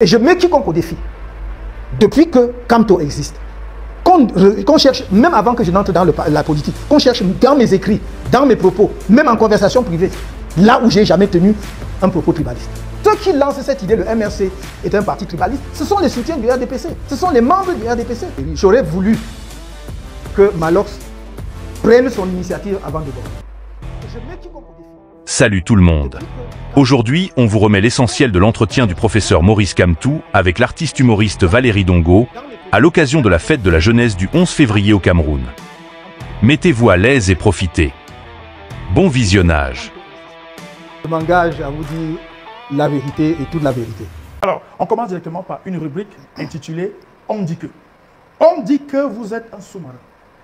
Et je mets quiconque au défi, depuis que Camto existe, qu'on cherche, même avant que je n'entre dans la politique, qu'on cherche dans mes écrits, dans mes propos, même en conversation privée, là où j'ai jamais tenu un propos tribaliste. Ceux qui lancent cette idée, le MRC est un parti tribaliste, ce sont les soutiens du RDPC, ce sont les membres du RDPC. J'aurais voulu que Malox prenne son initiative avant de border. Salut tout le monde. Aujourd'hui, on vous remet l'essentiel de l'entretien du professeur Maurice Kamtou avec l'artiste humoriste Valérie Dongo à l'occasion de la fête de la jeunesse du 11 février au Cameroun. Mettez-vous à l'aise et profitez. Bon visionnage. Je m'engage à vous dire la vérité et toute la vérité. Alors, on commence directement par une rubrique intitulée « On dit que ». On dit que vous êtes un sous-marin.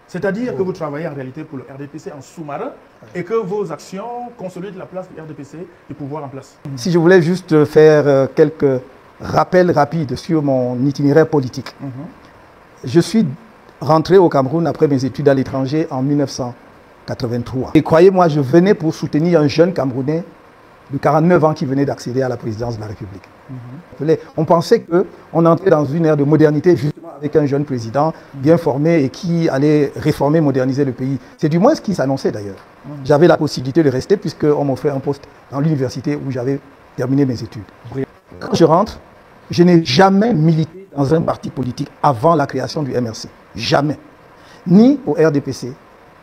C'est-à-dire que vous travaillez en réalité pour le RDPC en sous-marin et que vos actions consolident la place du RDPC du pouvoir en place. Si je voulais juste faire quelques rappels rapides sur mon itinéraire politique. Je suis rentré au Cameroun après mes études à l'étranger en 1983. Et croyez-moi, je venais pour soutenir un jeune Camerounais de 49 ans qui venait d'accéder à la présidence de la République. On pensait qu'on entrait dans une ère de modernité justement avec un jeune président bien formé et qui allait réformer, moderniser le pays. C'est du moins ce qui s'annonçait d'ailleurs. J'avais la possibilité de rester puisqu'on m'offrait un poste dans l'université où j'avais terminé mes études. Quand je rentre, je n'ai jamais milité dans un parti politique avant la création du MRC. Jamais. Ni au RDPC,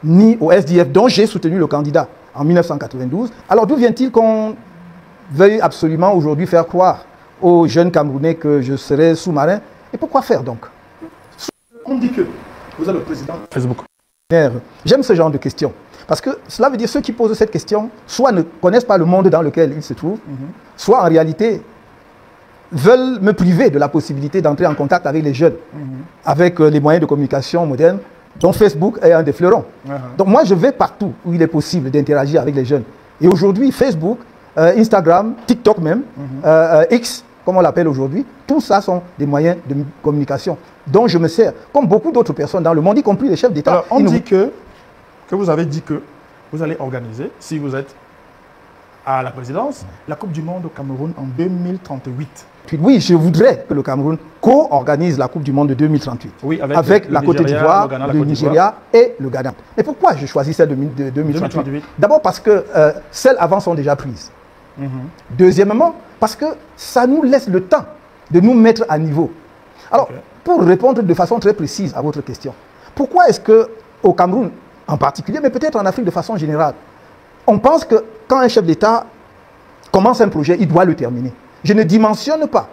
ni au SDF dont j'ai soutenu le candidat en 1992. Alors d'où vient-il qu'on veuille absolument aujourd'hui faire croire aux jeunes Camerounais que je serais sous-marin? Et pourquoi faire donc? On dit que vous êtes le président Facebook. J'aime ce genre de questions. Parce que cela veut dire que ceux qui posent cette question, soit ne connaissent pas le monde dans lequel ils se trouvent, soit en réalité veulent me priver de la possibilité d'entrer en contact avec les jeunes, avec les moyens de communication modernes, dont Facebook est un des fleurons. Donc moi, je vais partout où il est possible d'interagir avec les jeunes. Et aujourd'hui, Facebook, Instagram, TikTok même, X, comme on l'appelle aujourd'hui, tout ça sont des moyens de communication dont je me sers, comme beaucoup d'autres personnes dans le monde, y compris les chefs d'État. Alors, on dit que vous avez dit que vous allez organiser, si vous êtes à la présidence, la Coupe du Monde au Cameroun en 2038. Oui, je voudrais que le Cameroun co-organise la Coupe du Monde de 2038 avec la Côte d'Ivoire, le Nigeria et le Ghana. Et pourquoi je choisis celle de 2038? D'abord parce que celles avant sont déjà prises. Deuxièmement, parce que ça nous laisse le temps de nous mettre à niveau. Alors, pour répondre de façon très précise à votre question, pourquoi est-ce qu'au Cameroun en particulier, mais peut-être en Afrique de façon générale, on pense que quand un chef d'État commence un projet, il doit le terminer? Je ne dimensionne pas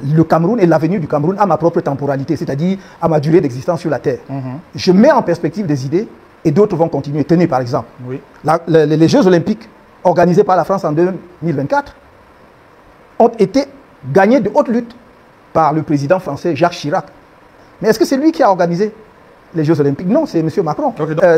le Cameroun et l'avenir du Cameroun à ma propre temporalité, c'est-à-dire à ma durée d'existence sur la Terre. Je mets en perspective des idées et d'autres vont continuer. Tenez par exemple, les Jeux Olympiques organisés par la France en 2024 ont été gagnés de haute lutte par le président français Jacques Chirac. Mais est-ce que c'est lui qui a organisé les Jeux Olympiques? Non, c'est M. Macron.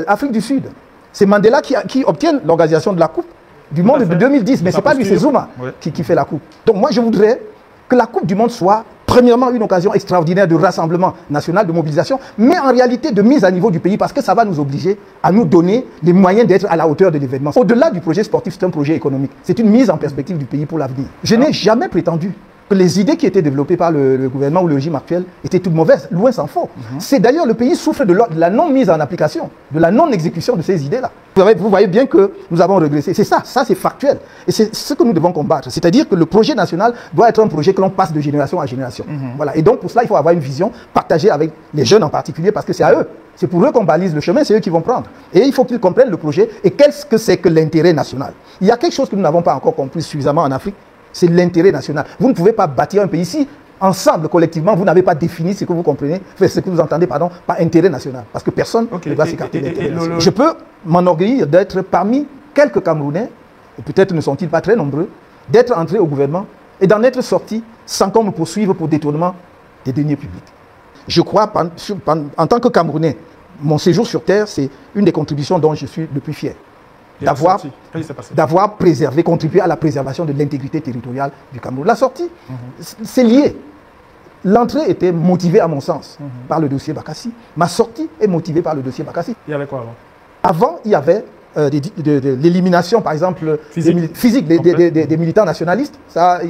Afrique du Sud, c'est Mandela qui obtient l'organisation de la Coupe du Monde de 2010, mais ce n'est pas lui, c'est Zuma qui fait la Coupe. Donc moi, je voudrais que la Coupe du Monde soit premièrement une occasion extraordinaire de rassemblement national, de mobilisation, mais en réalité de mise à niveau du pays, parce que ça va nous obliger à nous donner les moyens d'être à la hauteur de l'événement. Au-delà du projet sportif, c'est un projet économique. C'est une mise en perspective du pays pour l'avenir. Je n'ai jamais prétendu que les idées qui étaient développées par le gouvernement ou le régime actuel étaient toutes mauvaises, loin s'en faut. C'est d'ailleurs le pays souffre de la non-mise en application, de la non-exécution de ces idées-là. Vous voyez bien que nous avons régressé. C'est ça c'est factuel. Et c'est ce que nous devons combattre. C'est-à-dire que le projet national doit être un projet que l'on passe de génération à génération. Voilà. Et donc pour cela, il faut avoir une vision partagée avec les jeunes en particulier, parce que c'est à eux. C'est pour eux qu'on balise le chemin, c'est eux qui vont prendre. Et il faut qu'ils comprennent le projet et qu'est-ce que c'est que l'intérêt national. Il y a quelque chose que nous n'avons pas encore compris suffisamment en Afrique, c'est l'intérêt national. Vous ne pouvez pas bâtir un pays si, ensemble, collectivement, vous n'avez pas défini ce que vous comprenez, ce que vous entendez, par intérêt national. Parce que personne ne doit s'écarter de l'intérêt national. Je peux m'enorgueillir d'être parmi quelques Camerounais, et peut-être ne sont-ils pas très nombreux, d'être entré au gouvernement et d'en être sorti sans qu'on me poursuive pour détournement des deniers publics. Je crois, en tant que Camerounais, mon séjour sur Terre, c'est une des contributions dont je suis le plus fier. D'avoir préservé, contribué à la préservation de l'intégrité territoriale du Cameroun. La sortie, c'est lié. L'entrée était motivée, à mon sens, par le dossier Bakassi. Ma sortie est motivée par le dossier Bakassi. Il y avait quoi avant? Avant, il y avait de l'élimination, par exemple, physique des militants nationalistes. Ça,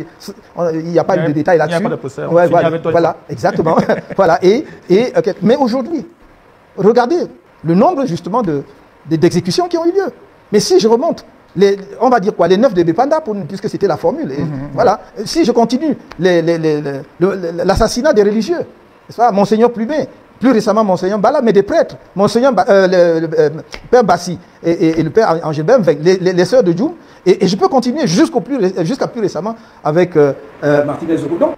il n'y a pas de détails là-dessus. Il n'y a pas de procès. Ouais, voilà, exactement. Voilà. Mais aujourd'hui, regardez le nombre justement d'exécutions qui ont eu lieu. Mais si je remonte, on va dire quoi, les 9 de Bépanda, puisque c'était la formule. Voilà. Si je continue, l'assassinat des religieux, Monseigneur Plumet, plus récemment Monseigneur Bala, mais des prêtres, Monseigneur le Père Bassi et le Père Angélbert, les sœurs de Djoum, et je peux continuer jusqu'à plus récemment avec Martinez Zogo. Donc,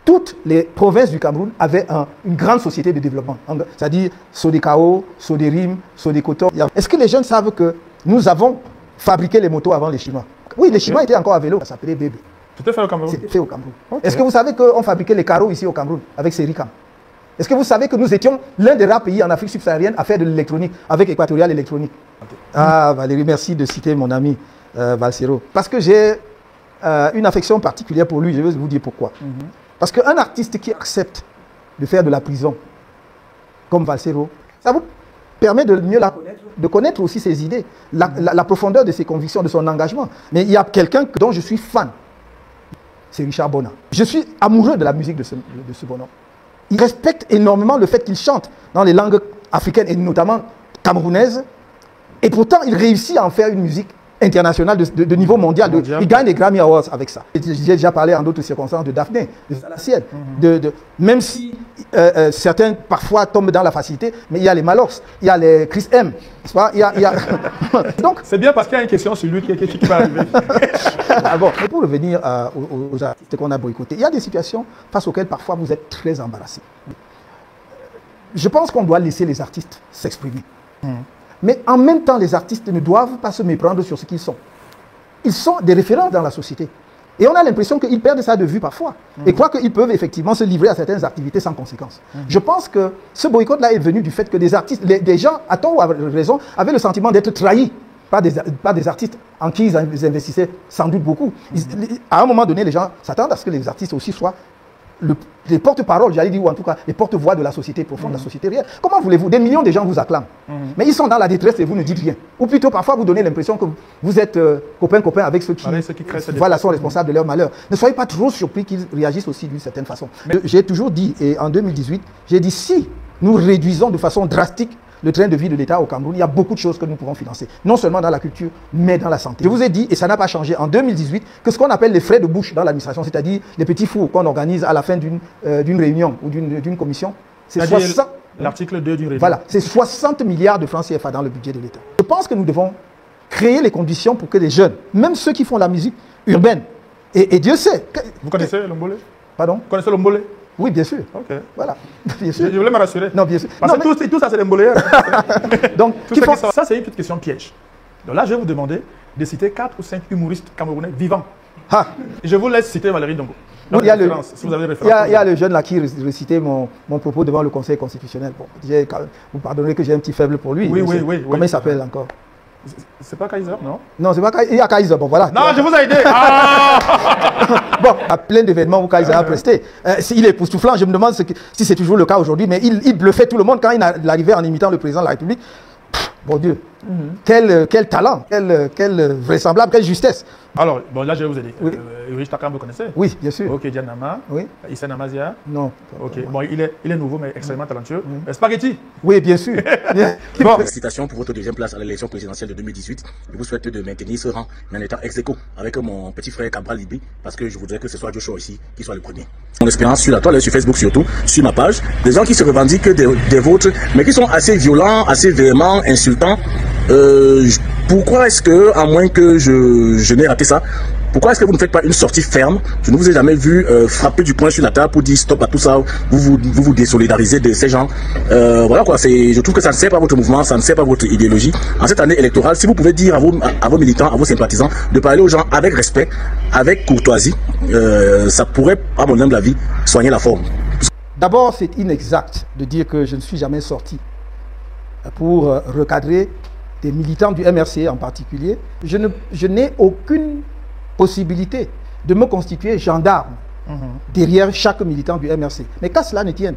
toutes les provinces du Cameroun avaient une grande société de développement, c'est-à-dire Sodekao, Soderim, Sodekoto. Est-ce que les jeunes savent que nous avons fabriqué les motos avant les Chinois? Oui, les Chinois étaient encore à vélo, ça s'appelait bébé. C'était fait au Cameroun? C'était fait au Cameroun. Okay. Est-ce que vous savez qu'on fabriquait les carreaux ici au Cameroun avec Sericam? Est-ce que vous savez que nous étions l'un des rares pays en Afrique subsaharienne à faire de l'électronique avec Équatorial Électronique? Okay. Ah, Valérie, merci de citer mon ami Valsero. Parce que j'ai une affection particulière pour lui, je vais vous dire pourquoi. Parce qu'un artiste qui accepte de faire de la prison, comme Valsero, ça vous permet de mieux la connaître, de connaître aussi ses idées, la profondeur de ses convictions, de son engagement. Mais il y a quelqu'un dont je suis fan, c'est Richard Bona. Je suis amoureux de la musique de ce bonhomme. Il respecte énormément le fait qu'il chante dans les langues africaines et notamment camerounaises. Et pourtant, il réussit à en faire une musique internationale de niveau mondial. Il gagne des Grammy Awards avec ça. J'ai déjà parlé en d'autres circonstances de Daphné, de Salaciel. Même si certains parfois tombent dans la facilité, mais il y a les Malox, il y a les Chris M. Donc, c'est bien parce qu'il y a une question sur lui qui va arriver. Bon, mais pour revenir aux artistes qu'on a boycottés, il y a des situations face auxquelles parfois vous êtes très embarrassés. Je pense qu'on doit laisser les artistes s'exprimer. Mais en même temps, les artistes ne doivent pas se méprendre sur ce qu'ils sont. Ils sont des références dans la société. Et on a l'impression qu'ils perdent ça de vue parfois. Et croient qu'ils peuvent effectivement se livrer à certaines activités sans conséquence. Je pense que ce boycott-là est venu du fait que des artistes, des gens, à tort ou à raison, avaient le sentiment d'être trahis par des artistes en qui ils investissaient sans doute beaucoup. À un moment donné, les gens s'attendent à ce que les artistes aussi soient les porte-paroles, j'allais dire, ou en tout cas les porte-voix de la société profonde, de la société réelle. Comment voulez-vous? Des millions de gens vous acclament. Mais ils sont dans la détresse et vous ne dites rien. Ou plutôt, parfois, vous donnez l'impression que vous êtes copain-copain avec ceux qui sont responsables de leur malheur. Ne soyez pas trop surpris qu'ils réagissent aussi d'une certaine façon. J'ai toujours dit, et en 2018, j'ai dit, si nous réduisons de façon drastique le train de vie de l'État au Cameroun, il y a beaucoup de choses que nous pouvons financer. Non seulement dans la culture, mais dans la santé. Je vous ai dit, et ça n'a pas changé en 2018, que ce qu'on appelle les frais de bouche dans l'administration, c'est-à-dire les petits fours qu'on organise à la fin d'une réunion ou d'une commission, c'est 60... L'article 2 d'une réunion. Voilà, c'est 60 milliards de francs CFA dans le budget de l'État. Je pense que nous devons créer les conditions pour que les jeunes, même ceux qui font la musique urbaine, et Dieu sait... Vous connaissez l'Ombolé? Pardon? Vous connaissez l'Ombolé? Oui, bien sûr. Ok. Voilà. Bien sûr. Je voulais me rassurer. Non, bien sûr. Parce que tout ça, c'est des mbolés. Donc, ça, c'est une petite question piège. Donc là, je vais vous demander de citer 4 ou 5 humoristes camerounais vivants. Et je vous laisse citer Valérie Dongo. Il y a le jeune là qui récitait mon propos devant le Conseil constitutionnel. Bon, vous pardonnerez que j'ai un petit faible pour lui. Oui. Comment il s'appelle encore? C'est pas Kaiser, non? Non, c'est pas Kaiser. Il y a Kaiser, bon voilà. Non, je vous ai aidé. Bon, à plein d'événements où Kaiser a presté. Il est époustouflant, je me demande si c'est toujours le cas aujourd'hui, mais il bluffait tout le monde quand il arrivait en imitant le président de la République. Bon Dieu, quel talent, quelle vraisemblable, quelle justesse. Alors, bon, là je vais vous aider. Ulrich Takam, vous connaissez? Oui, bien sûr. Ok, Dianama. Oui. Issa Namazia? Non. Ok, bon, il est nouveau mais extrêmement talentueux. Spaghetti? Oui, bien sûr. Bon. Félicitations pour votre deuxième place à l'élection présidentielle de 2018. Je vous souhaite de maintenir ce rang, mais en étant ex-aequo avec mon petit frère Cabral Libri, parce que je voudrais que ce soit Joshua ici qui soit le premier. Mon expérience sur la toile, sur Facebook surtout, sur ma page, des gens qui se revendiquent des vôtres, mais qui sont assez violents, assez véhéments, insultants. Pourquoi est-ce que, à moins que je n'ai raté ça, pourquoi est-ce que vous ne faites pas une sortie ferme? Je ne vous ai jamais vu frapper du poing sur la table pour dire stop à tout ça, vous désolidarisez de ces gens. Voilà quoi, je trouve que ça ne sert pas à votre mouvement, ça ne sert pas à votre idéologie. En cette année électorale, si vous pouvez dire à vos militants, à vos sympathisants, de parler aux gens avec respect, avec courtoisie, ça pourrait, à mon humble avis, soigner la forme. D'abord, c'est inexact de dire que je ne suis jamais sorti pour recadrer des militants du MRC en particulier. Je n'ai aucune possibilité de me constituer gendarme derrière chaque militant du MRC. Mais qu'à cela ne tienne,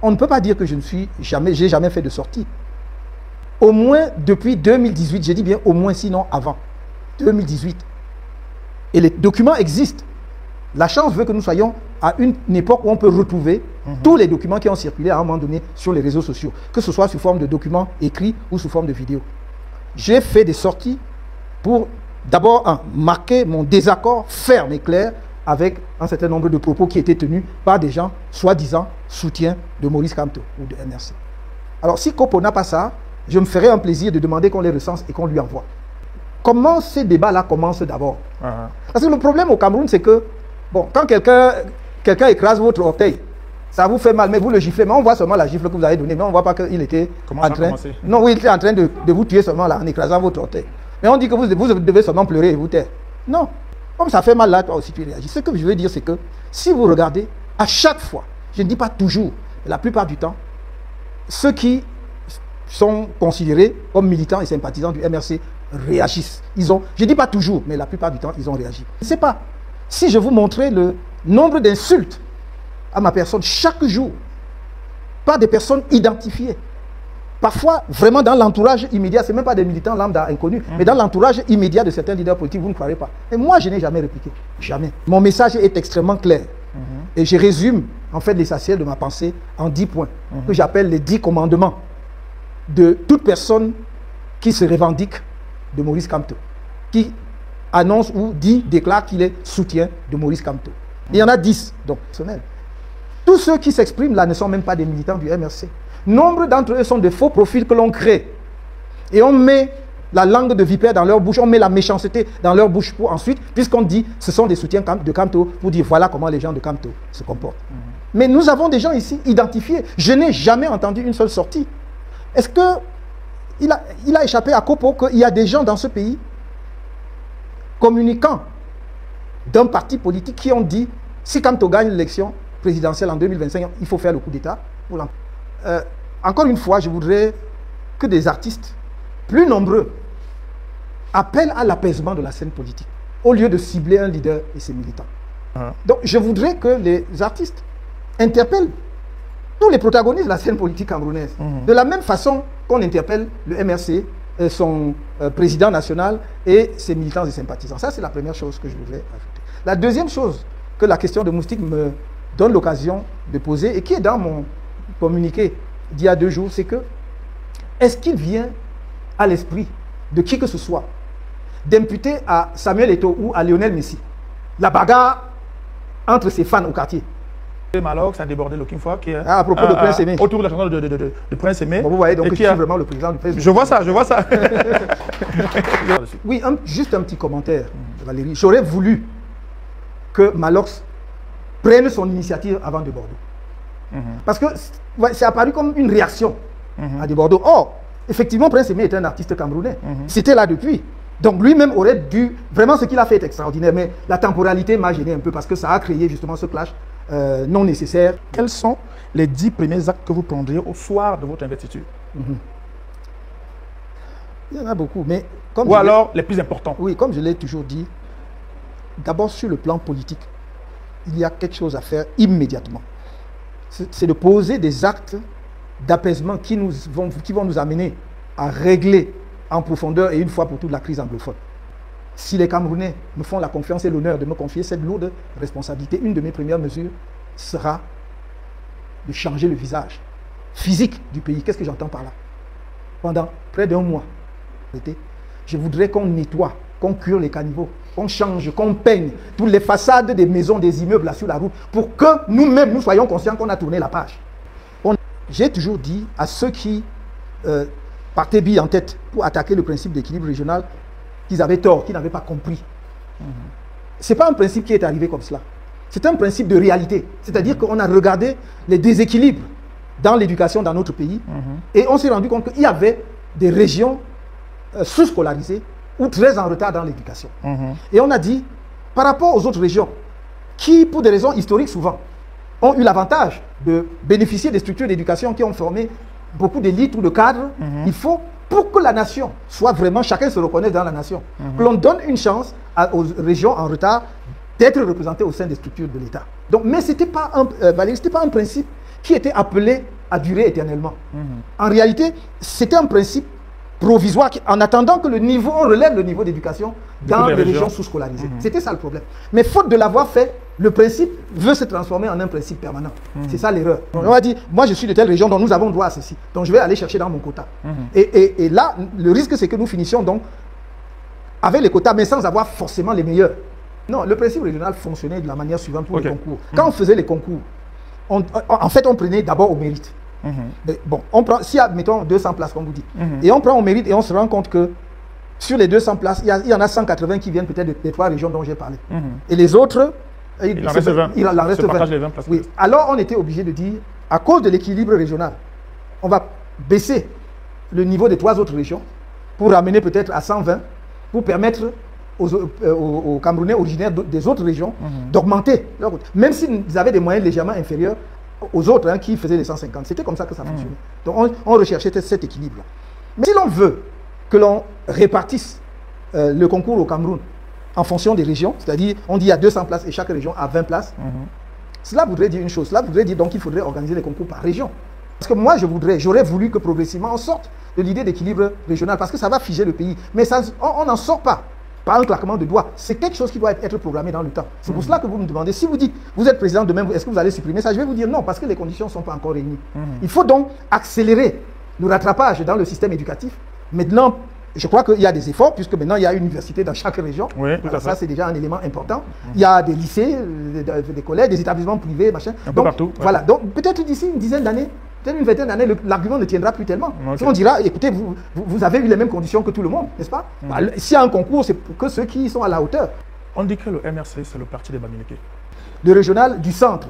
on ne peut pas dire que j'ai jamais fait de sortie. au moins depuis 2018, je dis bien au moins sinon avant 2018. Et les documents existent. La chance veut que nous soyons à une époque où on peut retrouver tous les documents qui ont circulé à un moment donné sur les réseaux sociaux, que ce soit sous forme de documents écrits ou sous forme de vidéos. J'ai fait des sorties pour d'abord marquer mon désaccord ferme et clair avec un certain nombre de propos qui étaient tenus par des gens soi-disant soutiens de Maurice Kamto ou de MRC. Alors si Kopo n'a pas ça, je me ferai un plaisir de demander qu'on les recense et qu'on lui envoie. Comment ces débats-là commencent d'abord? Parce que le problème au Cameroun, c'est que, bon, quand quelqu'un écrase votre orteil, ça vous fait mal, mais vous le giflez, mais on voit seulement la gifle que vous avez donnée, mais on ne voit pas qu'il était en train... Non, oui, il était en train de vous tuer seulement là, en écrasant votre orteil. Mais on dit que vous devez seulement pleurer et vous taire. Non. Comme ça fait mal là, toi aussi tu réagis. Ce que je veux dire, c'est que si vous regardez, à chaque fois, je ne dis pas toujours, mais la plupart du temps, ceux qui sont considérés comme militants et sympathisants du MRC réagissent. Je ne dis pas toujours, mais la plupart du temps, ils ont réagi. Je ne sais pas si je vous montrais le nombre d'insultes à ma personne chaque jour par des personnes identifiées. Parfois, vraiment dans l'entourage immédiat, ce n'est même pas des militants lambda inconnus, mais dans l'entourage immédiat de certains leaders politiques, vous ne croirez pas. Et moi, je n'ai jamais répliqué. Jamais. Mon message est extrêmement clair. Et je résume, en fait, l'essentiel de ma pensée en 10 points, que j'appelle les 10 commandements de toute personne qui se revendique de Maurice Kamto, qui annonce ou déclare qu'il est soutien de Maurice Kamto. Il y en a 10, donc, personnels. Tous ceux qui s'expriment là ne sont même pas des militants du MRC. Nombre d'entre eux sont de faux profils que l'on crée. Et on met la langue de vipère dans leur bouche, on met la méchanceté dans leur bouche pour ensuite, puisqu'on dit ce sont des soutiens de Kamto, pour dire voilà comment les gens de Kamto se comportent. Mais nous avons des gens ici identifiés. Je n'ai jamais entendu une seule sortie. Est-ce qu'il a échappé à Kopo qu'il y a des gens dans ce pays communiquant d'un parti politique qui ont dit si Kamto gagne l'élection présidentielle en 2025, il faut faire le coup d'État pour l'emploi. Encore une fois, je voudrais que des artistes plus nombreux appellent à l'apaisement de la scène politique, au lieu de cibler un leader et ses militants. Donc, je voudrais que les artistes interpellent tous les protagonistes de la scène politique camerounaise, de la même façon qu'on interpelle le MRC, son président national et ses militants et sympathisants. Ça, c'est la première chose que je voudrais ajouter. La deuxième chose que la question de Moustique me donne l'occasion de poser et qui est dans mon communiqué d'il y a 2 jours, c'est que est-ce qu'il vient à l'esprit de qui que ce soit d'imputer à Samuel Eto'o ou à Lionel Messi la bagarre entre ses fans au quartier? Malox a débordé l'aucune fois qui est à propos de Prince Aimé. Autour de la chanson de Prince Aimé. Bon, vous voyez donc que je suis vraiment le président du Facebook. Je vois ça, je vois ça. Oui, juste un petit commentaire, Valérie. J'aurais voulu que Malox prenne son initiative avant de Bordeaux. Parce que c'est apparu comme une réaction à de Bordeaux. Or, effectivement, Prince Aimé est un artiste camerounais. C'était là depuis. Donc lui-même aurait dû... Vraiment, ce qu'il a fait est extraordinaire. Mais la temporalité m'a gêné un peu parce que ça a créé justement ce clash non nécessaire. Quels sont les 10 premiers actes que vous prendriez au soir de votre investiture? Il y en a beaucoup. Mais comme ou alors les plus importants? Oui, comme je l'ai toujours dit, d'abord sur le plan politique, il y a quelque chose à faire immédiatement. C'est de poser des actes d'apaisement qui vont nous amener à régler en profondeur et une fois pour toutes la crise anglophone. Si les Camerounais me font la confiance et l'honneur de me confier cette lourde responsabilité, une de mes premières mesures sera de changer le visage physique du pays. Qu'est-ce que j'entends par là? Pendant près d'1 mois, je voudrais qu'on nettoie, qu'on cure les caniveaux, qu'on change, qu'on peigne toutes les façades des maisons, des immeubles là sur la route, pour que nous-mêmes, nous soyons conscients qu'on a tourné la page. J'ai toujours dit à ceux qui partaient billes en tête pour attaquer le principe d'équilibre régional, qu'ils avaient tort, qu'ils n'avaient pas compris. Ce n'est pas un principe qui est arrivé comme cela. C'est un principe de réalité. C'est-à-dire qu'on a regardé les déséquilibres dans l'éducation dans notre pays et on s'est rendu compte qu'il y avait des régions sous-scolarisées ou très en retard dans l'éducation. Et on a dit, par rapport aux autres régions, qui, pour des raisons historiques souvent, ont eu l'avantage de bénéficier des structures d'éducation qui ont formé beaucoup d'élites ou de cadres, il faut, pour que la nation soit vraiment, chacun se reconnaisse dans la nation, que l'on donne une chance aux régions en retard d'être représentées au sein des structures de l'État. Donc, mais ce n'était pas, pas un principe qui était appelé à durer éternellement. En réalité, c'était un principe provisoire en attendant que on relève le niveau d'éducation dans les régions sous-scolarisées. C'était ça le problème. Mais faute de l'avoir fait, le principe veut se transformer en un principe permanent. C'est ça l'erreur. On va dire, moi je suis de telle région, donc nous avons droit à ceci. Donc je vais aller chercher dans mon quota. Et là, le risque c'est que nous finissions donc avec les quotas, mais sans avoir forcément les meilleurs. Non, le principe régional fonctionnait de la manière suivante pour les concours. Quand on faisait les concours, en fait on prenait d'abord au mérite. Bon, s'il y a, mettons, 200 places, comme vous dites, et on prend au mérite et on se rend compte que sur les 200 places, il y en a 180 qui viennent peut-être des 3 régions dont j'ai parlé. Et les autres, il en reste 20. Il en reste 20. Les 20 places. Oui. Alors on était obligé de dire, à cause de l'équilibre régional, on va baisser le niveau des 3 autres régions pour ramener peut-être à 120, pour permettre aux Camerounais originaires des autres régions d'augmenter. Même s'ils avaient des moyens légèrement inférieurs aux autres qui faisaient les 150. C'était comme ça que ça fonctionnait. Donc on recherchait cet équilibre-là. Mais si l'on veut que l'on répartisse le concours au Cameroun en fonction des régions, c'est-à-dire on dit il y a 200 places et chaque région a 20 places, cela voudrait dire une chose. Cela voudrait dire donc qu'il faudrait organiser les concours par région. Parce que moi j'aurais voulu que progressivement on sorte de l'idée d'équilibre régional parce que ça va figer le pays. Mais ça, on n'en sort pas par un claquement de doigts. C'est quelque chose qui doit être programmé dans le temps. C'est pour cela que vous me demandez, si vous dites, vous êtes président demain, est-ce que vous allez supprimer ça? Je vais vous dire non, parce que les conditions ne sont pas encore réunies. Il faut donc accélérer le rattrapage dans le système éducatif. Maintenant, je crois qu'il y a des efforts, puisque maintenant il y a une université dans chaque région. Oui, alors, ça, c'est déjà un élément important. Il y a des lycées, des collèges, des établissements privés, machin. Un peu partout. Voilà. Donc peut-être d'ici une dizaine d'années, peut-être une vingtaine d'années, l'argument ne tiendra plus tellement. Si on dira, écoutez, vous avez eu les mêmes conditions que tout le monde, n'est-ce pas? S'il y a un concours, c'est pour que ceux qui sont à la hauteur. On dit que le MRC, c'est le parti des Bamileke. Le régional du centre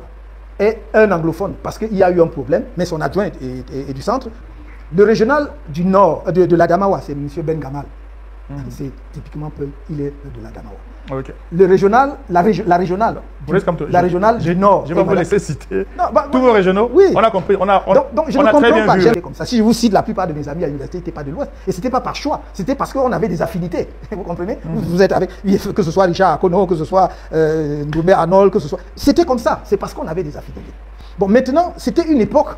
est un anglophone, parce qu'il y a eu un problème, mais son adjoint est du centre. Le régional du nord, de l'Adamawa, c'est M. Ben Gamal. C'est typiquement Peul, il est de l'Adamawa. Le régional, la régionale du nord. Je vais vous laisser citer tous vos régionaux. Oui. On a compris. Donc je ne comprends pas. Comme ça. Si je vous cite la plupart de mes amis à l'université, ils n'étaient pas de l'Ouest. Et ce n'était pas par choix. C'était parce qu'on avait des affinités. Vous comprenez? Vous êtes avec, que ce soit Richard Akono, que ce soit Ndoumé Arnold, que ce soit. C'était comme ça. C'est parce qu'on avait des affinités. Bon, maintenant, c'était une époque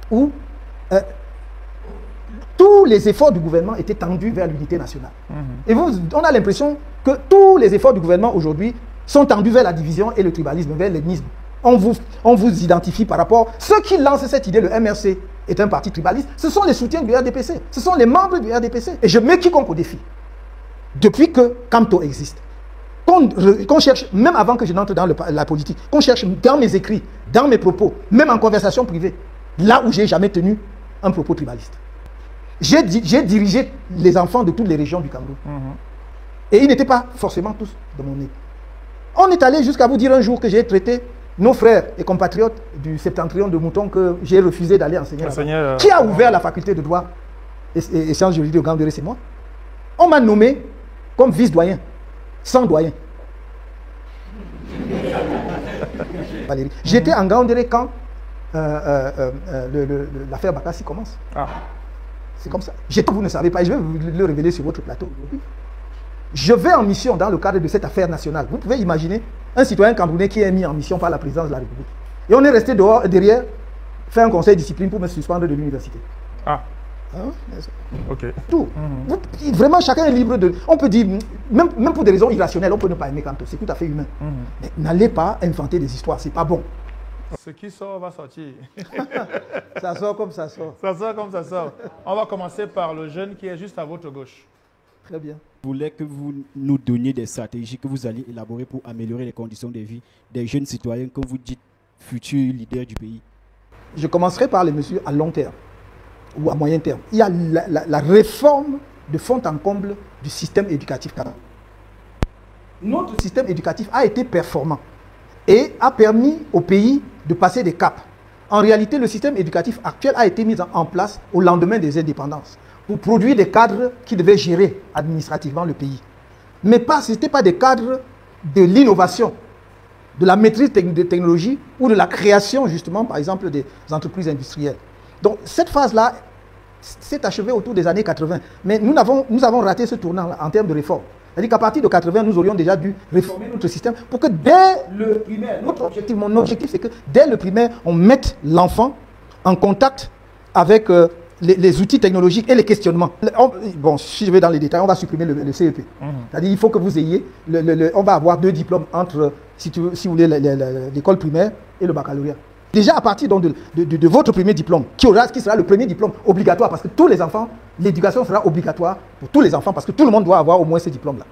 où tous les efforts du gouvernement étaient tendus vers l'unité nationale. Et on a l'impression que tous les efforts du gouvernement aujourd'hui sont tendus vers la division et le tribalisme, vers l'ethnisme. On vous identifie par rapport... Ceux qui lancent cette idée, le MRC est un parti tribaliste, ce sont les soutiens du RDPC, ce sont les membres du RDPC. Et je mets quiconque au défi. Depuis que Camto existe, qu'on cherche, même avant que je n'entre dans la politique, qu'on cherche dans mes écrits, dans mes propos, même en conversation privée, là où j'ai jamais tenu un propos tribaliste. J'ai dirigé les enfants de toutes les régions du Cameroun. Et ils n'étaient pas forcément tous de mon nez. On est allé jusqu'à vous dire un jour que j'ai traité nos frères et compatriotes du septentrion de Mouton que j'ai refusé d'aller enseigner. Qui a ouvert la faculté de droit et sciences juridiques au Gambéré, c'est moi. On m'a nommé comme vice-doyen, sans doyen. J'étais en Gambéré quand l'affaire Bakassi commence. C'est comme ça. Vous ne savez pas, je vais vous le révéler sur votre plateau. Je vais en mission dans le cadre de cette affaire nationale. Vous pouvez imaginer un citoyen camerounais qui est mis en mission par la présidence de la République. Et on est resté derrière, faire un conseil de discipline pour me suspendre de l'université. Tout. Vraiment, chacun est libre de... On peut dire, même pour des raisons irrationnelles, on peut ne pas aimer Camto. C'est tout à fait humain. Mais n'allez pas inventer des histoires, c'est pas bon. Ce qui sort va sortir. Ça sort comme ça sort. Ça sort comme ça sort. On va commencer par le jeune qui est juste à votre gauche. Très bien. Je voulais que vous nous donniez des stratégies que vous allez élaborer pour améliorer les conditions de vie des jeunes citoyens que vous dites futurs leaders du pays. Je commencerai par les mesures à long terme ou à moyen terme. Il y a la réforme de fond en comble du système éducatif camerounais. Notre système éducatif a été performant et a permis au pays de passer des caps. En réalité, le système éducatif actuel a été mis en place au lendemain des indépendances pour produire des cadres qui devaient gérer administrativement le pays. Mais ce n'étaient pas des cadres de l'innovation, de la maîtrise de technologie ou de la création, justement, par exemple, des entreprises industrielles. Donc, cette phase-là s'est achevée autour des années 80. Mais nous avons raté ce tournant en termes de réforme. C'est-à-dire qu'à partir de 80, nous aurions déjà dû réformer notre système pour que dès le primaire, mon objectif, c'est que dès le primaire, on mette l'enfant en contact avec les outils technologiques et les questionnements. Bon, si je vais dans les détails, on va supprimer le CEP. C'est-à-dire il faut que vous ayez, on va avoir 2 diplômes entre, si vous voulez, l'école primaire et le baccalauréat. Déjà à partir donc de votre premier diplôme, qui sera le premier diplôme obligatoire, parce que tous les enfants, l'éducation sera obligatoire pour tous les enfants, parce que tout le monde doit avoir au moins ce diplôme-là,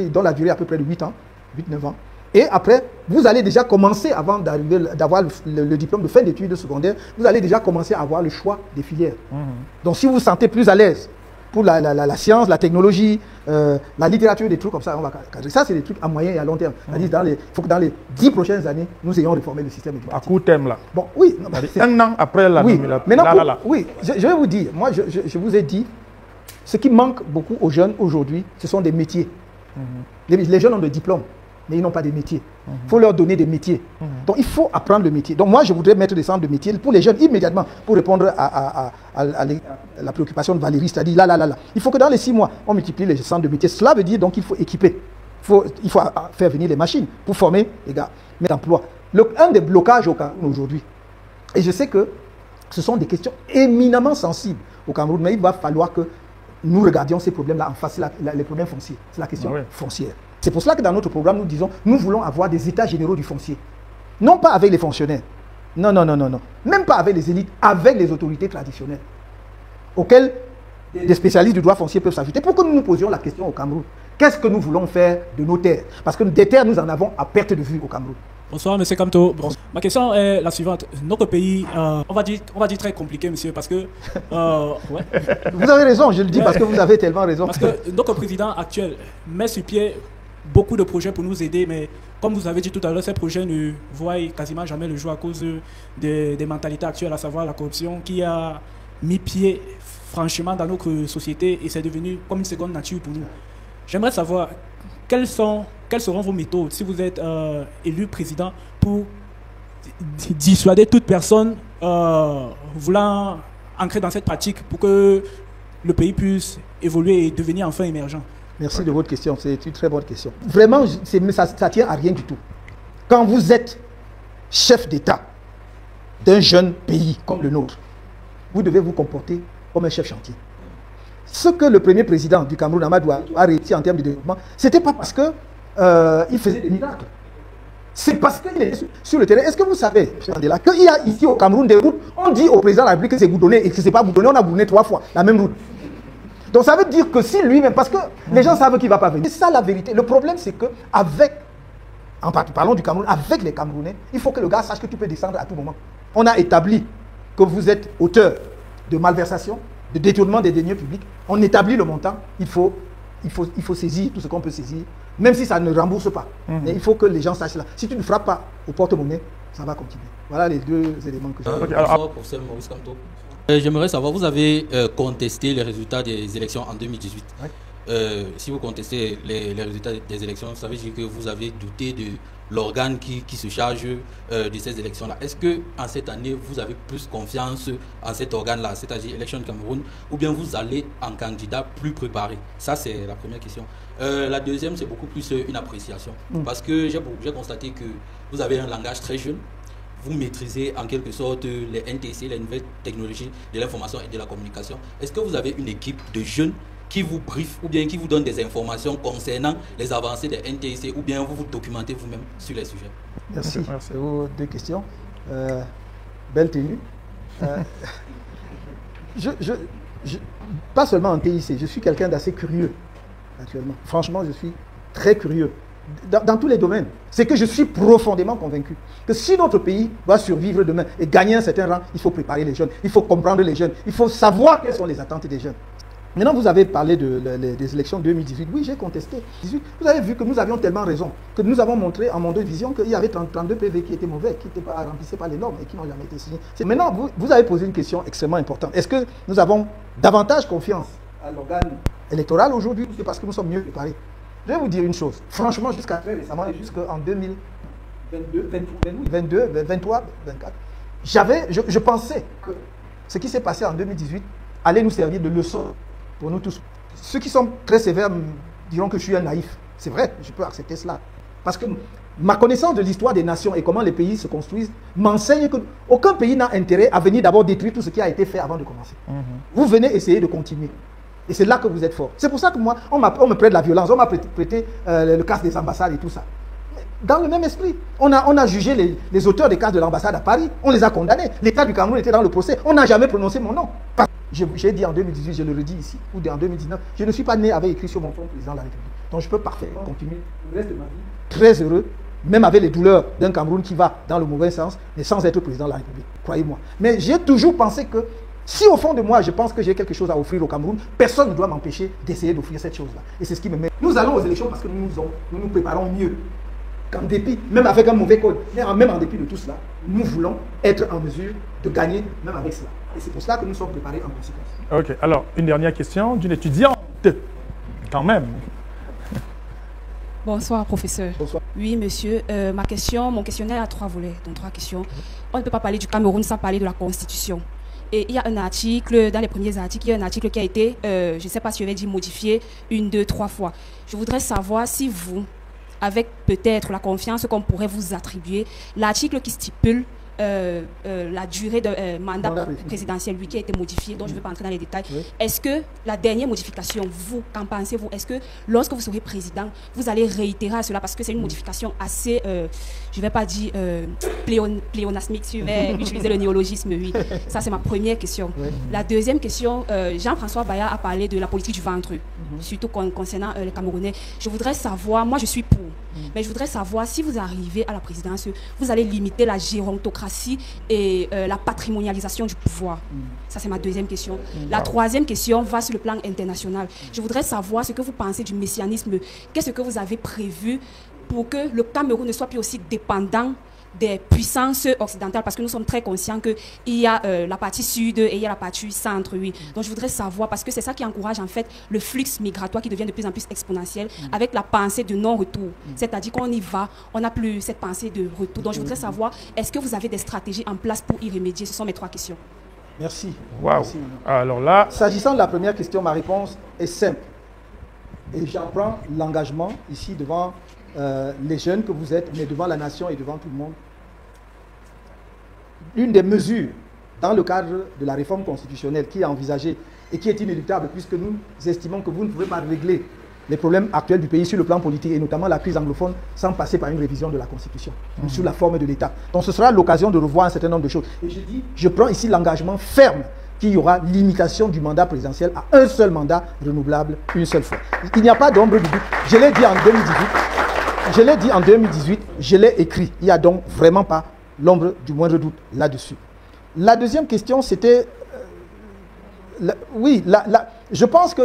dont la durée est à peu près de 8 ans, 8-9 ans. Et après, vous allez déjà commencer, avant d'avoir le diplôme de fin d'études secondaires, vous allez déjà commencer à avoir le choix des filières. Donc si vous vous sentez plus à l'aise pour la science, la technologie, la littérature, des trucs comme ça, on va cadrer. Ça, c'est des trucs à moyen et à long terme. C'est-à-dire, il faut que dans les 10 prochaines années, nous ayons réformé le système éducatif. À court terme, là. Bon, oui. Non, un an après la nomination. Oui, je vais vous dire, moi, je vous ai dit, ce qui manque beaucoup aux jeunes aujourd'hui, ce sont des métiers. Les jeunes ont des diplômes, mais ils n'ont pas de métiers. Il faut leur donner des métiers. Donc, il faut apprendre le métier. Donc, moi, je voudrais mettre des centres de métiers pour les jeunes immédiatement, pour répondre à la préoccupation de Valérie, c'est-à-dire là. Il faut que dans les 6 mois, on multiplie les centres de métiers. Cela veut dire donc qu'il faut équiper. Il faut faire venir les machines pour former les gars, mettre d'emploi. Un des blocages au Cameroun aujourd'hui, et je sais que ce sont des questions éminemment sensibles au Cameroun, mais il va falloir que nous regardions ces problèmes-là en face, les problèmes fonciers. C'est la question foncière. C'est pour cela que dans notre programme, nous disons, nous voulons avoir des états généraux du foncier. Non pas avec les fonctionnaires. Non. Même pas avec les élites, avec les autorités traditionnelles. Auxquelles des spécialistes du droit foncier peuvent s'ajouter. Pour que nous nous posions la question au Cameroun. Qu'est-ce que nous voulons faire de nos terres? Parce que des terres, nous en avons à perte de vue au Cameroun. Bonsoir, monsieur Kamto. Bon, ma question est la suivante. Notre pays, on va dire très compliqué, monsieur, parce que... Vous avez raison, je le dis parce que vous avez tellement raison. Parce que notre président actuel met sur pied beaucoup de projets pour nous aider, mais comme vous avez dit tout à l'heure, ces projets ne voient quasiment jamais le jour à cause des mentalités actuelles, à savoir la corruption qui a mis pied franchement dans notre société et c'est devenu comme une seconde nature pour nous. J'aimerais savoir quelles seront vos méthodes si vous êtes élu président pour dissuader toute personne voulant entrer dans cette pratique pour que le pays puisse évoluer et devenir enfin émergent. Merci de votre question, c'est une très bonne question. Vraiment, ça tient à rien du tout. Quand vous êtes chef d'État d'un jeune pays comme le nôtre, vous devez vous comporter comme un chef chantier. Ce que le premier président du Cameroun, Amadou, a réussi en termes de développement, ce n'était pas parce qu'il faisait des miracles. C'est parce qu'il est sur le terrain. Est-ce que vous savez qu'il y a ici au Cameroun des routes, on dit au président de la République que c'est boudonné et que ce n'est pas boudonné, on a boudonné 3 fois la même route. Donc ça veut dire que si lui-même, parce que les gens savent qu'il ne va pas venir. C'est ça la vérité. Le problème c'est parlons du Cameroun, avec les Camerounais, il faut que le gars sache que tu peux descendre à tout moment. On a établi que vous êtes auteur de malversation, de détournement des deniers publics. On établit le montant, il faut saisir tout ce qu'on peut saisir, même si ça ne rembourse pas. Mais il faut que les gens sachent cela. Si tu ne frappes pas au porte-monnaie, ça va continuer. Voilà les 2 éléments que j'ai. Bonsoir, professeur Maurice Kamto. J'aimerais savoir, vous avez contesté les résultats des élections en 2018. Si vous contestez les résultats des élections, ça veut dire que vous avez douté de l'organe qui se charge de ces élections-là. Est-ce qu'en cette année, vous avez plus confiance en cet organe-là, c'est-à-dire Élections Cameroun, ou bien vous allez en candidat plus préparé? Ça, c'est la première question. La deuxième, c'est beaucoup plus une appréciation. Parce que j'ai constaté que vous avez un langage très jeune. Vous maîtrisez en quelque sorte les NTC, les nouvelles technologies de l'information et de la communication. Est-ce que vous avez une équipe de jeunes qui vous brief ou bien qui vous donne des informations concernant les avancées des NTC ou bien vous vous documentez vous-même sur les sujets? Merci. C'est vos 2 questions. Belle tenue. Pas seulement en TIC, je suis quelqu'un d'assez curieux actuellement. Franchement, je suis très curieux. Dans tous les domaines. C'est que je suis profondément convaincu que si notre pays doit survivre demain et gagner un certain rang, il faut préparer les jeunes, il faut comprendre les jeunes, il faut savoir quelles sont les attentes des jeunes. Maintenant, vous avez parlé des élections 2018. Oui, j'ai contesté. Vous avez vu que nous avions tellement raison, que nous avons montré en Monde Vision qu'il y avait 32 PV qui étaient mauvais, qui ne remplissaient pas les normes et qui n'ont jamais été signés. Maintenant, vous avez posé une question extrêmement importante. Est-ce que nous avons davantage confiance à l'organe électoral aujourd'hui? C'est parce que nous sommes mieux préparés. Je vais vous dire une chose. Franchement, jusqu'à très récemment, jusqu'en 2022, 23, 24, je pensais que ce qui s'est passé en 2018 allait nous servir de leçon pour nous tous. Ceux qui sont très sévères diront que je suis un naïf. C'est vrai, je peux accepter cela. Parce que ma connaissance de l'histoire des nations et comment les pays se construisent m'enseigne qu'aucun pays n'a intérêt à venir d'abord détruire tout ce qui a été fait avant de commencer. Vous venez essayer de continuer. Et c'est là que vous êtes fort. C'est pour ça que moi, on me prête la violence, on m'a prêté le casse des ambassades et tout ça. Dans le même esprit, on a jugé les auteurs des cas de l'ambassade à Paris, on les a condamnés. L'État du Cameroun était dans le procès, on n'a jamais prononcé mon nom. J'ai dit en 2018, je le redis ici, ou en 2019, je ne suis pas né avec écrit sur mon front président de la République. Donc je peux parfaitement continuer le reste de ma vie, très heureux, même avec les douleurs d'un Cameroun qui va dans le mauvais sens, mais sans être président de la République, croyez-moi. Mais j'ai toujours pensé que si au fond de moi, je pense que j'ai quelque chose à offrir au Cameroun, personne ne doit m'empêcher d'essayer d'offrir cette chose-là. Et c'est ce qui me met. Nous allons aux élections parce que nous nous préparons mieux. Qu'en dépit, même avec un mauvais code, même en dépit de tout cela, nous voulons être en mesure de gagner même avec cela. Et c'est pour cela que nous sommes préparés en conséquence. Ok, alors une dernière question d'une étudiante, quand même. Bonsoir, professeur. Bonsoir. Oui, monsieur. Mon questionnaire a 3 volets, donc 3 questions. On ne peut pas parler du Cameroun sans parler de la Constitution. Et il y a un article, dans les premiers articles, il y a un article qui a été, je ne sais pas si je vais dire modifié, 1, 2, 3 fois. Je voudrais savoir si vous, avec peut-être la confiance qu'on pourrait vous attribuer, l'article qui stipule la durée de mandat présidentiel, lui, qui a été modifié, dont je ne vais pas entrer dans les détails. Oui. Est-ce que la dernière modification, vous, qu'en pensez-vous? Est-ce que lorsque vous serez président, vous allez réitérer cela? Parce que c'est une modification assez, je ne vais pas dire pléonasmique, si je vais utiliser le néologisme, oui. Ça, c'est ma première question. Oui. La deuxième question, Jean-François Bayat a parlé de la politique du ventre, surtout concernant les Camerounais. Je voudrais savoir, moi je suis pour, mais je voudrais savoir si vous arrivez à la présidence, vous allez limiter la gérontocratie et la patrimonialisation du pouvoir. Ça, c'est ma deuxième question. La troisième question va sur le plan international. Je voudrais savoir ce que vous pensez du messianisme. Qu'est-ce que vous avez prévu pour que le Cameroun ne soit plus aussi dépendant des puissances occidentales, parce que nous sommes très conscients qu'il y a la partie sud et il y a la partie centre, oui. Donc je voudrais savoir, parce que c'est ça qui encourage en fait le flux migratoire qui devient de plus en plus exponentiel avec la pensée de non-retour. C'est-à-dire qu'on y va, on n'a plus cette pensée de retour. Donc je voudrais savoir, est-ce que vous avez des stratégies en place pour y remédier? Ce sont mes 3 questions. Merci. Waouh. Alors là... S'agissant de la première question, ma réponse est simple. Et j'en prends l'engagement ici devant les jeunes que vous êtes, mais devant la nation et devant tout le monde. Une des mesures dans le cadre de la réforme constitutionnelle qui est envisagée et qui est inéluctable, puisque nous estimons que vous ne pouvez pas régler les problèmes actuels du pays sur le plan politique et notamment la crise anglophone sans passer par une révision de la Constitution, sous la forme de l'État. Donc ce sera l'occasion de revoir un certain nombre de choses. Et je prends ici l'engagement ferme qu'il y aura limitation du mandat présidentiel à un seul mandat renouvelable une seule fois. Il n'y a pas d'ombre du doute. Je l'ai dit en 2018, je l'ai écrit. Il n'y a donc vraiment pas l'ombre du moindre doute là-dessus. La deuxième question, c'était... je pense que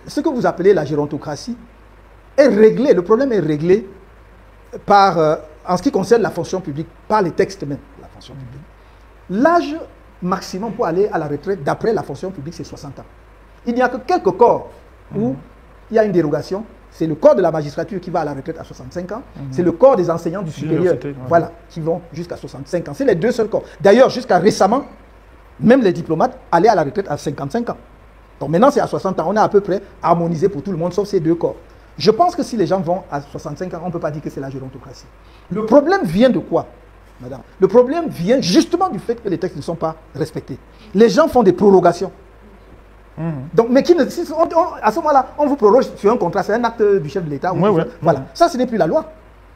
ce que vous appelez la gérontocratie est réglé, le problème est réglé par, en ce qui concerne la fonction publique, par les textes même de la fonction publique. L'âge maximum pour aller à la retraite, d'après la fonction publique, c'est 60 ans. Il n'y a que quelques corps où il y a une dérogation. C'est le corps de la magistrature qui va à la retraite à 65 ans. C'est le corps des enseignants du supérieur, voilà, qui vont jusqu'à 65 ans. C'est les 2 seuls corps. D'ailleurs, jusqu'à récemment, même les diplomates allaient à la retraite à 55 ans. Donc maintenant, c'est à 60 ans. On est à peu près harmonisé pour tout le monde, sauf ces 2 corps. Je pense que si les gens vont à 65 ans, on ne peut pas dire que c'est la gérontocratie. Le problème vient de quoi, madame? Le problème vient justement du fait que les textes ne sont pas respectés. Les gens font des prorogations. Donc, mais à ce moment-là, on vous proroge sur un contrat, c'est un acte du chef de l'État. Voilà, ça ce n'est plus la loi.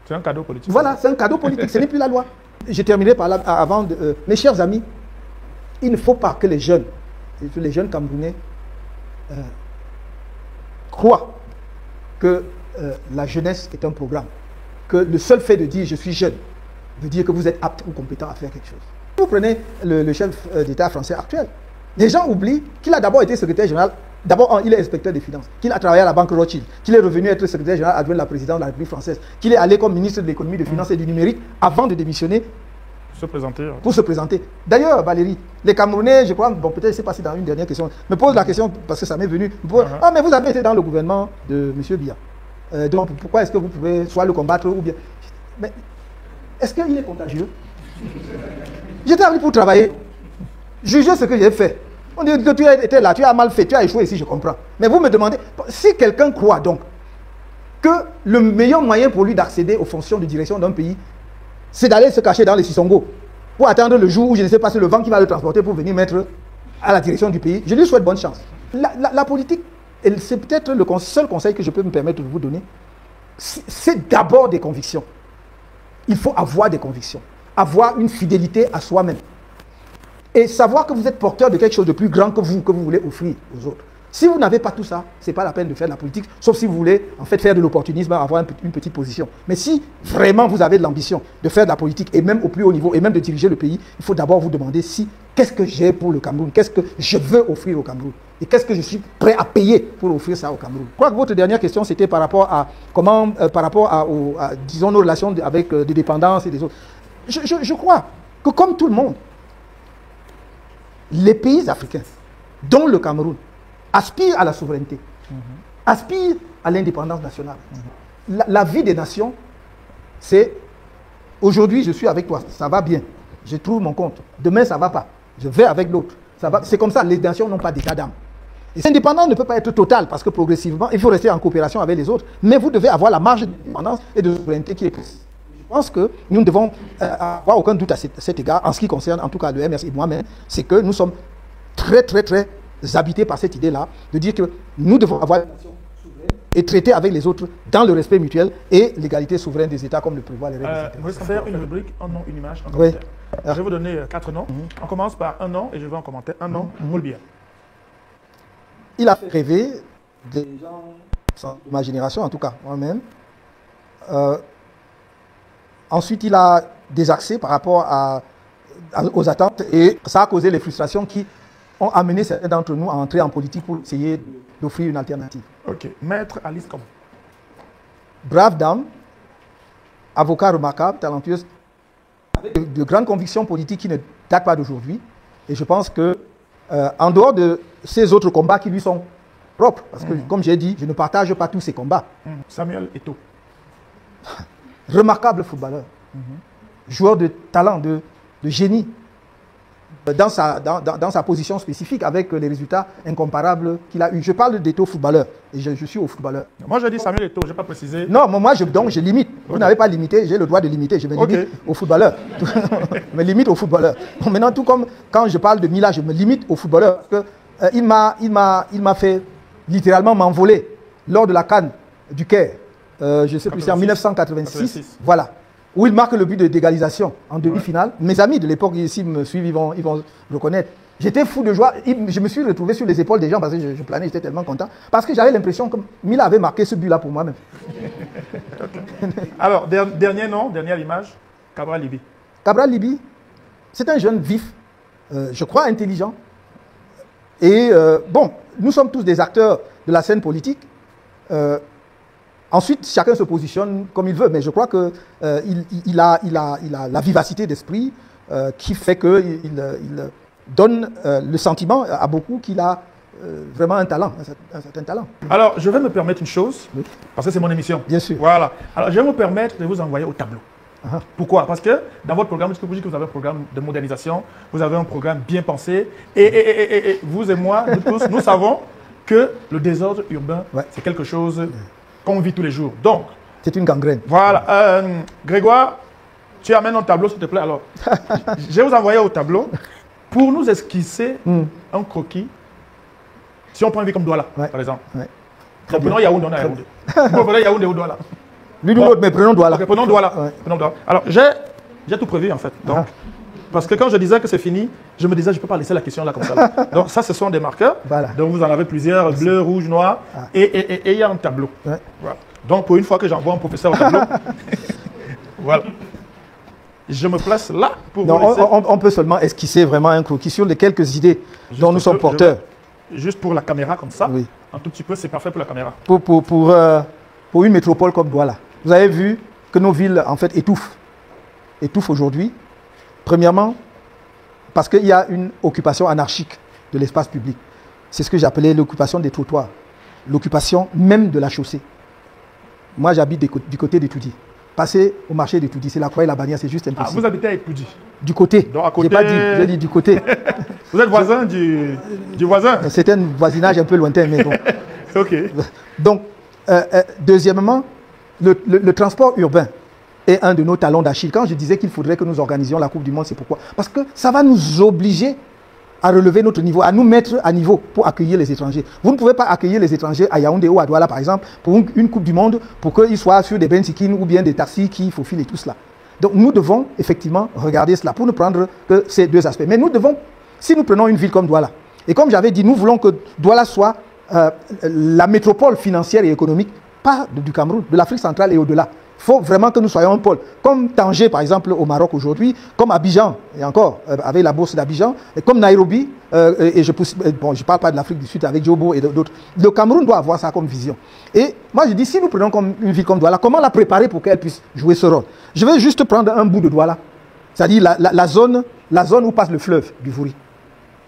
C'est un cadeau politique. Voilà, c'est un cadeau politique, ce n'est plus la loi. Je terminerai par là, avant de... mes chers amis, il ne faut pas que les jeunes Camerounais croient que la jeunesse est un programme. Que le seul fait de dire je suis jeune veut dire que vous êtes apte ou compétent à faire quelque chose. Vous prenez le chef d'État français actuel. Les gens oublient qu'il a d'abord été secrétaire général, d'abord il est inspecteur des finances, qu'il a travaillé à la banque Rothschild, qu'il est revenu être secrétaire général adjoint de la présidence de la République française, qu'il est allé comme ministre de l'économie, des finances et du numérique avant de démissionner pour se présenter. D'ailleurs, Valérie, les Camerounais, je crois, bon peut-être c'est passé dans une dernière question, me pose la question parce que ça m'est venu, ah mais vous avez été dans le gouvernement de M. Biya, donc pourquoi est-ce que vous pouvez soit le combattre ou bien... Mais est-ce qu'il est contagieux? J'étais venu pour travailler. Jugez ce que j'ai fait. On dit que tu étais là, tu as mal fait, tu as échoué ici, je comprends. Mais vous me demandez, si quelqu'un croit donc que le meilleur moyen pour lui d'accéder aux fonctions de direction d'un pays, c'est d'aller se cacher dans les Sissongo pour attendre le jour où je ne sais pas si le vent qui va le transporter pour venir mettre à la direction du pays. Je lui souhaite bonne chance. La politique, c'est peut-être le seul conseil que je peux me permettre de vous donner. C'est d'abord des convictions. Il faut avoir des convictions, avoir une fidélité à soi-même et savoir que vous êtes porteur de quelque chose de plus grand que vous voulez offrir aux autres. Si vous n'avez pas tout ça, ce n'est pas la peine de faire de la politique, sauf si vous voulez en fait faire de l'opportunisme, avoir une petite position. Mais si vraiment vous avez de l'ambition de faire de la politique, et même au plus haut niveau, et même de diriger le pays, il faut d'abord vous demander qu'est-ce que j'ai pour le Cameroun, qu'est-ce que je veux offrir au Cameroun, et qu'est-ce que je suis prêt à payer pour offrir ça au Cameroun. Je crois que votre dernière question, c'était par rapport à disons, nos relations avec des dépendances et des autres. Je crois que comme tout le monde, les pays africains, dont le Cameroun, aspirent à la souveraineté, aspirent à l'indépendance nationale. La vie des nations, c'est aujourd'hui je suis avec toi, ça va bien, je trouve mon compte. Demain ça ne va pas, je vais avec l'autre. C'est comme ça, les nations n'ont pas d'état d'âme. Et cette indépendance ne peut pas être totale parce que progressivement, il faut rester en coopération avec les autres, mais vous devez avoir la marge d'indépendance et de souveraineté qui est prise. Je pense que nous ne devons avoir aucun doute à cet égard, en ce qui concerne en tout cas le MRC et moi-même, c'est que nous sommes très habités par cette idée-là, de dire que nous devons avoir une nation souveraine et traiter avec les autres dans le respect mutuel et l'égalité souveraine des États comme le prévoit les règles. On va faire une rubrique, un nom, une image, un commentaire. Je vais vous donner 4 noms. On commence par un nom et je vais en commenter un nom. Paul Biya. Il a fait rêver des gens de ma génération, en tout cas moi-même. Ensuite, il a désaxé par rapport aux attentes et ça a causé les frustrations qui ont amené certains d'entre nous à entrer en politique pour essayer d'offrir une alternative. Ok. Maître Alice Kom. Brave dame, avocat remarquable, talentueuse, avec de grandes convictions politiques qui ne datent pas d'aujourd'hui. Et je pense que, en dehors de ces autres combats qui lui sont propres, parce que, comme j'ai dit, je ne partage pas tous ces combats. Samuel Eto'o. Remarquable footballeur, joueur de talent, de génie, dans sa position spécifique, avec les résultats incomparables qu'il a eu. Je parle d'Eto'o footballeur, et je suis au footballeur. Moi, je dis Samuel Eto'o, je n'ai pas précisé. Non, moi, je limite. Vous n'avez pas limité, j'ai le droit de limiter. Je me limite au footballeur. Je me limite au footballeur. Bon, maintenant, tout comme quand je parle de Mila, je me limite au footballeur. Parce que, il m'a fait littéralement m'envoler lors de la CAN du Caire. Je ne sais plus, c'est en 1986. Voilà. Où il marque le but d'égalisation en demi-finale. Mes amis de l'époque, ici me suivent, ils vont reconnaître. J'étais fou de joie. Je me suis retrouvé sur les épaules des gens parce que je planais, j'étais tellement content. Parce que j'avais l'impression que Mila avait marqué ce but-là pour moi-même. Alors, dernier nom, dernière image, Cabral Libye. Cabral Libye, c'est un jeune vif, je crois intelligent. Et bon, nous sommes tous des acteurs de la scène politique. Ensuite, chacun se positionne comme il veut, mais je crois qu'il a la vivacité d'esprit qui fait qu'il donne le sentiment à beaucoup qu'il a vraiment un talent, un certain talent. Alors, je vais me permettre une chose, parce que c'est mon émission. Bien sûr. Voilà. Alors, je vais me permettre de vous envoyer au tableau. Pourquoi? Parce que dans votre programme, je vous dis que vous avez un programme de modernisation, vous avez un programme bien pensé, et vous et moi, nous tous, nous savons que le désordre urbain, c'est quelque chose qu'on vit tous les jours. Donc, c'est une gangrène. Voilà. Grégoire, tu amènes un tableau, s'il te plaît. Alors, je vais vous envoyer au tableau pour nous esquisser un croquis. Si on prend une ville comme Douala, par exemple. Prenons Yaoundé, on a Yaoundé. Prenons Yaoundé ou Douala. Lui ou l'autre, mais prenons Douala. Okay, prenons Douala. Alors, j'ai tout prévu, en fait. Donc, parce que quand je disais que c'est fini, je me disais, je ne peux pas laisser la question là comme ça. Donc ça, ce sont des marqueurs. Voilà. Donc vous en avez plusieurs, bleu, rouge, noir. Et il y a un tableau. Voilà. Donc pour une fois que j'envoie un professeur au tableau, voilà. Je me place là pour vous laisser. On peut seulement esquisser vraiment un croquis sur les quelques idées dont nous sommes porteurs. Juste pour la caméra comme ça. Oui. Un tout petit peu, c'est parfait pour la caméra. Pour une métropole comme Douala. Vous avez vu que nos villes, en fait, étouffent aujourd'hui. Premièrement, parce qu'il y a une occupation anarchique de l'espace public. C'est ce que j'appelais l'occupation des trottoirs, l'occupation même de la chaussée. Moi, j'habite du côté d'Etoudi. Passer au marché d'Etoudi, c'est la croix et la bannière, c'est juste impossible. Ah, vous habitez à Etoudi? Du côté. Donc à côté... J'ai pas dit, j'ai dit du côté. Vous êtes voisin du voisin? C'est un voisinage un peu lointain, mais bon. Ok. Donc, Deuxièmement, le transport urbain est un de nos talons d'Achille. Quand je disais qu'il faudrait que nous organisions la Coupe du Monde, c'est pourquoi? Parce que ça va nous obliger à relever notre niveau, à nous mettre à niveau pour accueillir les étrangers. Vous ne pouvez pas accueillir les étrangers à Yaoundé ou à Douala, par exemple, pour une Coupe du Monde, pour qu'ils soient sur des bensikines ou bien des taxis qui faufilent et tout cela. Donc nous devons effectivement regarder cela pour ne prendre que ces deux aspects. Mais nous devons, si nous prenons une ville comme Douala, et comme j'avais dit, nous voulons que Douala soit la métropole financière et économique, pas du Cameroun, de l'Afrique centrale et au-delà. Il faut vraiment que nous soyons un pôle. Comme Tanger, par exemple, au Maroc aujourd'hui, comme Abidjan, et encore, avec la bourse d'Abidjan, et comme Nairobi, et je ne parle pas de l'Afrique du Sud avec Djobo et d'autres. Le Cameroun doit avoir ça comme vision. Et moi, je dis, si nous prenons comme une ville comme Douala, comment la préparer pour qu'elle puisse jouer ce rôle? Je vais juste prendre un bout de Douala, c'est-à-dire la zone où passe le fleuve du Vouri.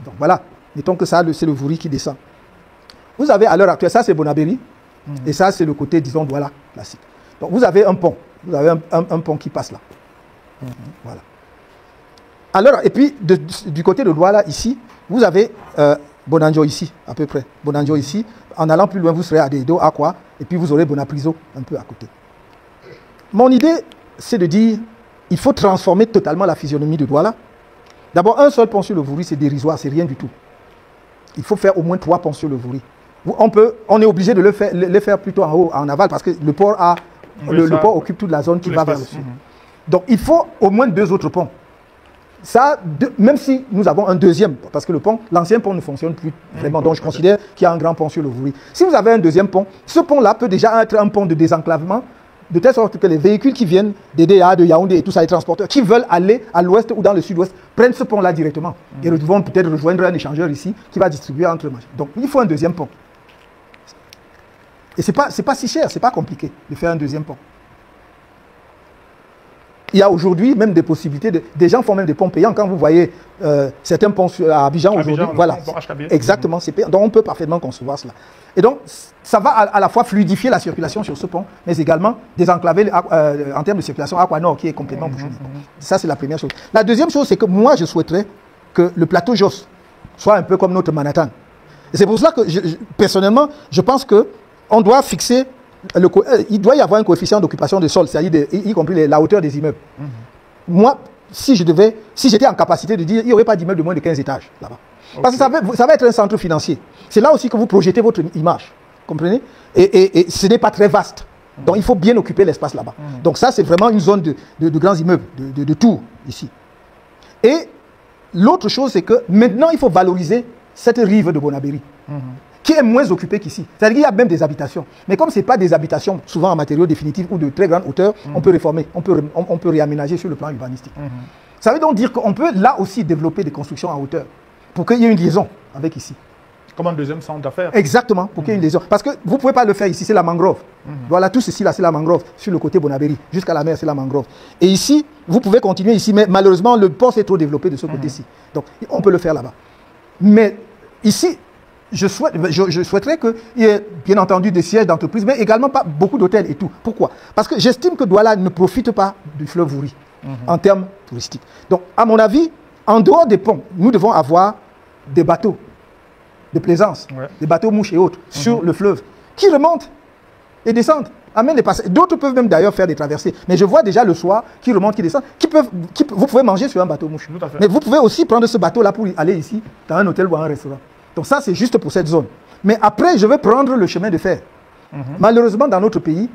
Donc voilà, mettons que ça, c'est le Vouri qui descend. Vous avez à l'heure actuelle, ça c'est Bonabéry, et ça c'est le côté, disons, Douala, classique. Donc vous avez un pont, un pont qui passe là. Voilà. Alors, et puis du côté de Douala, ici, vous avez Bonanjo ici, à peu près. Bonanjo ici. En allant plus loin, vous serez à Dedo, à quoi, et puis vous aurez Bonapriso un peu à côté. Mon idée, c'est de dire, il faut transformer totalement la physionomie de Douala. D'abord, un seul pont sur le Vouri, c'est dérisoire, c'est rien du tout. Il faut faire au moins 3 ponts sur le Vouri. On est obligé de les faire plutôt en haut, en aval, parce que le port a... Le port occupe toute la zone qui va vers le sud. Donc il faut au moins 2 autres ponts. Ça, même si nous avons un deuxième, parce que l'ancien pont ne fonctionne plus vraiment, donc je considère qu'il y a un grand pont sur le Vouri. Si vous avez un deuxième pont, ce pont-là peut déjà être un pont de désenclavement, de telle sorte que les véhicules qui viennent des DA, de Yaoundé et tout ça, les transporteurs, qui veulent aller à l'ouest ou dans le sud-ouest, prennent ce pont-là directement. Et ils vont peut-être rejoindre un échangeur ici qui va distribuer entre eux. Donc il faut un deuxième pont. Et ce n'est pas si cher, ce n'est pas compliqué de faire un deuxième pont. Il y a aujourd'hui même des possibilités, des gens font même des ponts payants. Quand vous voyez certains ponts à Abidjan aujourd'hui, voilà, exactement, c'est payant. Donc on peut parfaitement concevoir cela. Et donc ça va à la fois fluidifier la circulation sur ce pont, mais également désenclaver en termes de circulation Aquanor qui est complètement bouché. Ça c'est la première chose. La deuxième chose, c'est que moi je souhaiterais que le plateau Jos soit un peu comme notre Manhattan. Et c'est pour cela que personnellement, je pense que on doit fixer, il doit y avoir un coefficient d'occupation de sol, c'est-à-dire y compris la hauteur des immeubles. Moi, si j'étais en capacité de dire, il n'y aurait pas d'immeuble de moins de 15 étages là-bas. Parce que ça va être un centre financier. C'est là aussi que vous projetez votre image, comprenez? Et ce n'est pas très vaste. Donc il faut bien occuper l'espace là-bas. Donc ça, c'est vraiment une zone de grands immeubles, de tours ici. Et l'autre chose, c'est que maintenant, il faut valoriser cette rive de Bonabéry. Qui est moins occupé qu'ici. C'est-à-dire qu'il y a même des habitations. Mais comme ce n'est pas des habitations, souvent en matériaux définitifs ou de très grande hauteur, on peut réformer, on peut réaménager sur le plan urbanistique. Ça veut donc dire qu'on peut là aussi développer des constructions en hauteur pour qu'il y ait une liaison avec ici. Comme un deuxième centre d'affaires. Exactement, pour qu'il y ait une liaison. Parce que vous ne pouvez pas le faire ici, c'est la mangrove. Voilà, tout ceci là, c'est la mangrove. Sur le côté Bonabéry, jusqu'à la mer, c'est la mangrove. Et ici, vous pouvez continuer ici, mais malheureusement, le port s'est trop développé de ce côté-ci. Donc, on peut le faire là-bas. Mais ici, je souhaiterais qu'il y ait bien entendu des sièges d'entreprise, mais également pas beaucoup d'hôtels et tout. Pourquoi? Parce que j'estime que Douala ne profite pas du fleuve Vouri en termes touristiques. Donc, à mon avis, en dehors des ponts, nous devons avoir des bateaux de plaisance, des bateaux mouches et autres, sur le fleuve, qui remontent et descendent, amènent les passagers. D'autres peuvent même d'ailleurs faire des traversées. Mais je vois déjà le soir, qui remontent, qui descendent, vous pouvez manger sur un bateau mouche. Mais vous pouvez aussi prendre ce bateau-là pour aller ici, dans un hôtel ou un restaurant. Donc ça, c'est juste pour cette zone. Mais après, je vais prendre le chemin de fer. Malheureusement, dans notre pays,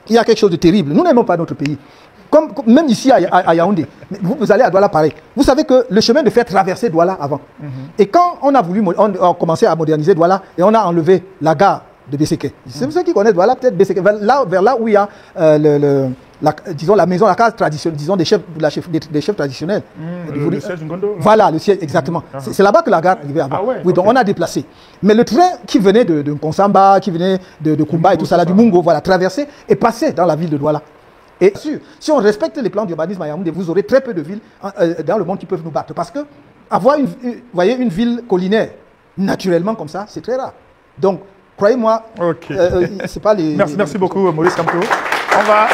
il y a quelque chose de terrible. Nous n'aimons pas notre pays. Même ici à Yaoundé, vous allez à Douala pareil. Vous savez que le chemin de fer traversait Douala avant. Et quand on a commencé à moderniser Douala, et on a enlevé la gare de Besseke. C'est ceux qui connaissent Douala, peut-être Besseke, vers là où il y a disons la maison, la case traditionnelle, disons des chefs traditionnels. Le siège Ngondo. Voilà, le siège, exactement. C'est là-bas que la gare arrivait avant. Oui, donc on a déplacé. Mais le train qui venait de Konsamba, qui venait de Kumba et tout ça, là, du Mungo, voilà, traversé et passé dans la ville de Douala. Et sûr, si on respecte les plans d'urbanisme à Yaoundé, vous aurez très peu de villes dans le monde qui peuvent nous battre. Parce que avoir une ville collinaire, naturellement comme ça, c'est très rare. Donc, croyez-moi, c'est pas les... Merci beaucoup, Maurice Kamto. On va...